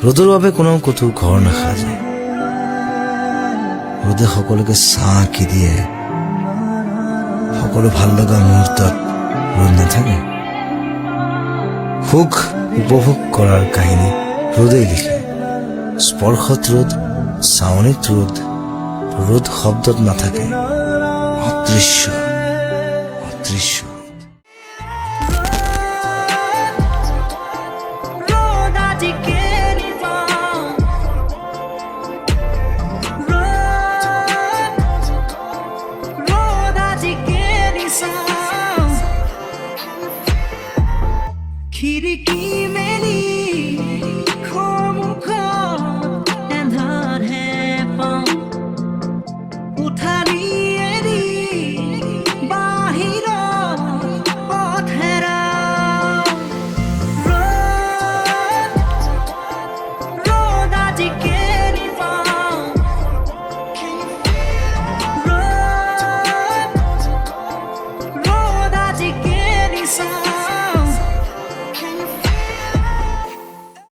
ৰ'দৰ বাবে কোনো ক'তো ঘৰ নাসাজে, ৰ'দে সকলোকে চাকি দিয়ে, সকলো ভাল লগা মুহূৰ্তত ৰ'দ নাথাকে। সুখ উপভোগ কৰাৰ কাহিনী ৰ'দেই লিখে, স্পৰ্শত ৰ'দ, চাৱনিত ৰ'দ, ৰ'দ শব্দত নাথাকে, অদৃশ্য অদৃশ্য।